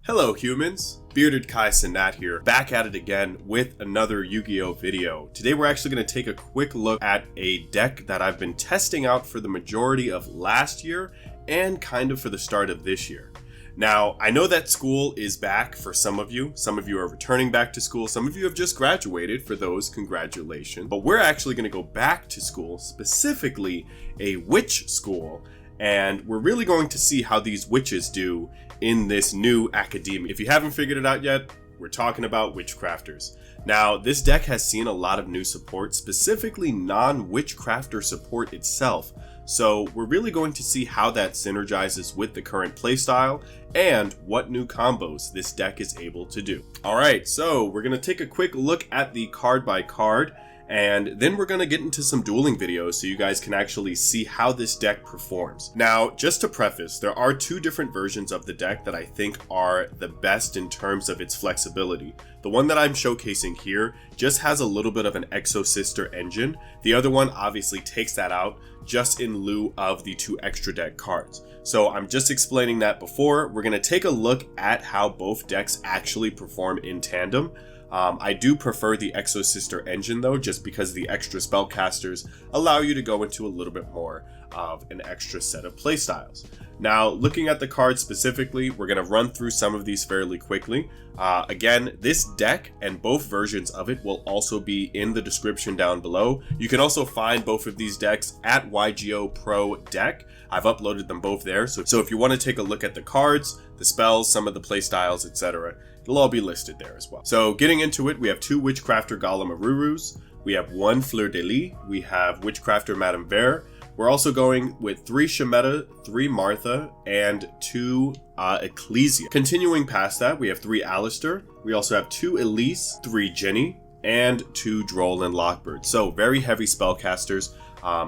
Hello humans, Bearded Kai Sanat here, back at it again with another Yu-Gi-Oh video. Today we're actually going to take a quick look at a deck that I've been testing out for the majority of last year and kind of for the start of this year. Now, I know that school is back for some of you are returning back to school, some of you have just graduated, for those, congratulations. But we're actually going to go back to school, specifically a witch school, and we're really going to see how these witches do in this new academia. If you haven't figured it out yet, we're talking about Witchcrafters. Now, this deck has seen a lot of new support, specifically non-Witchcrafter support itself. So we're really going to see how that synergizes with the current playstyle and what new combos this deck is able to do. Alright, so we're going to take a quick look at the card by card, and then we're going to get into some dueling videos so you guys can actually see how this deck performs. Now, just to preface, there are two different versions of the deck that I think are the best in terms of its flexibility. The one that I'm showcasing here just has a little bit of an Exo-Sister engine. The other one obviously takes that out just in lieu of the two extra deck cards. So I'm just explaining that before. We're going to take a look at how both decks actually perform in tandem. I do prefer the Exo-Sister engine though, just because the extra spellcasters allow you to go into a little bit more of an extra set of playstyles. Now, looking at the cards specifically, we're going to run through some of these fairly quickly. Again, this deck and both versions of it will also be in the description down below. You can also find both of these decks at YGO Pro Deck. I've uploaded them both there, so if you want to take a look at the cards, the spells, some of the playstyles, etc., it'll all be listed there as well. So getting into it, we have two Witchcrafter Golem Arurus, we have one Fleur de Lis, we have Witchcrafter Madame Vere. We're also going with 3 Shemetta, 3 Martha, and 2 Ecclesia. Continuing past that, we have 3 Alistair, we also have 2 Elise, 3 Jenny, and 2 Droll and Lockbird. So very heavy spellcasters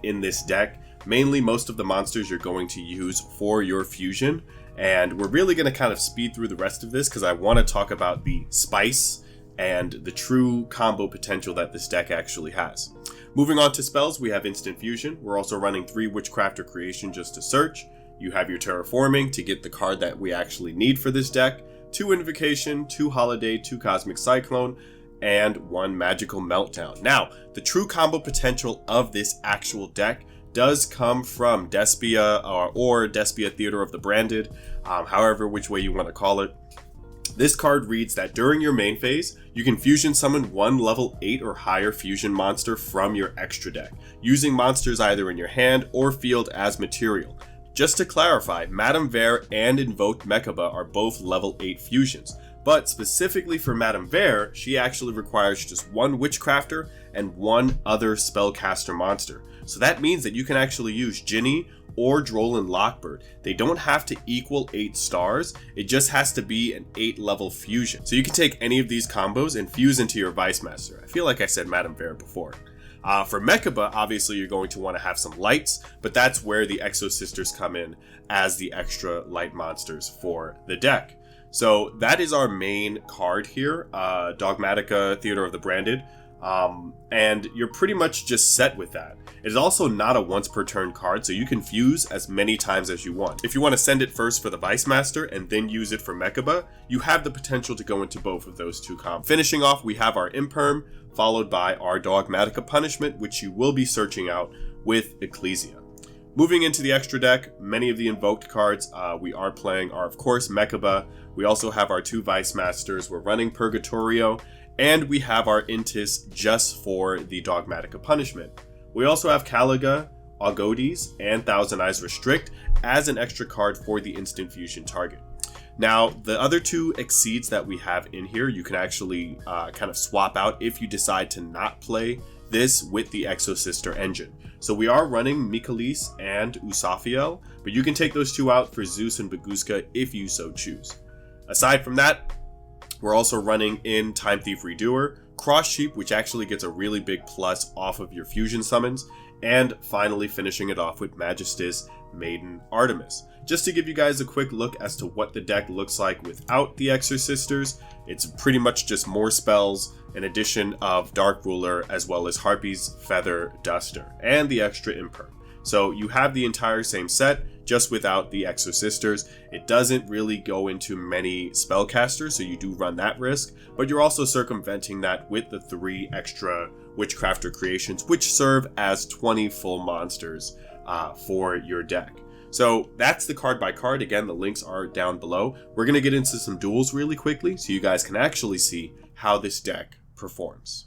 in this deck. Mainly most of the monsters you're going to use for your fusion. And we're really going to kind of speed through the rest of this because I want to talk about the spice and the true combo potential that this deck actually has. Moving on to spells, we have Instant Fusion. We're also running 3 Witchcrafter Creation just to search. You have your Terraforming to get the card that we actually need for this deck, 2 Invocation, 2 Holiday, 2 Cosmic Cyclone, and 1 Magical Meltdown. Now, the true combo potential of this actual deck does come from Despia or Despia Theater of the Branded, however which way you want to call it. This card reads that during your main phase, you can fusion summon 1 level 8 or higher fusion monster from your extra deck, using monsters either in your hand or field as material. Just to clarify, Madame Vere and Invoked Mechaba are both level 8 fusions, but specifically for Madame Vere, she actually requires just 1 Witchcrafter and 1 other spellcaster monster. So that means that you can actually use Ginny or Droll and Lockbird. They don't have to equal 8 stars, it just has to be an 8 level fusion. So you can take any of these combos and fuse into your Vice Master. I feel like I said Madame Vere before. For Mechaba, obviously you're going to want to have some lights, but that's where the Exo-Sisters come in as the extra light monsters for the deck. So that is our main card here, Dogmatica Theater of the Branded. And you're pretty much just set with that. It is also not a once per turn card, so you can fuse as many times as you want. If you want to send it first for the Vice Master and then use it for Mechaba, you have the potential to go into both of those two combos. Finishing off, we have our Imperm, followed by our Dogmatica Punishment, which you will be searching out with Ecclesia. Moving into the extra deck, many of the invoked cards we are playing are of course Mechaba. We also have our 2 Vice Masters, we're running Purgatorio, and we have our Intis just for the Dogmatica Punishment. We also have Caliga, Augodes, and Thousand Eyes Restrict as an extra card for the instant fusion target. Now, the other 2 Exceeds that we have in here, you can actually kind of swap out if you decide to not play this with the Exo-Sister engine. So we are running Mikalis and Usafiel, but you can take those 2 out for Zeus and Baguska if you so choose. Aside from that, we're also running in Time Thief Redoer, Cross Sheep, which actually gets a really big plus off of your fusion summons, and finally finishing it off with Magistus Maiden Artemis. Just to give you guys a quick look as to what the deck looks like without the Exo-Sisters, it's pretty much just more spells, an addition of Dark Ruler, as well as Harpy's Feather Duster, and the extra Imperm. So you have the entire same set, just without the Exorcisters. It doesn't really go into many spellcasters, so you do run that risk, but you're also circumventing that with the 3 extra Witchcrafter creations, which serve as 20 full monsters for your deck. So that's the card by card. Again, the links are down below. We're going to get into some duels really quickly so you guys can actually see how this deck performs.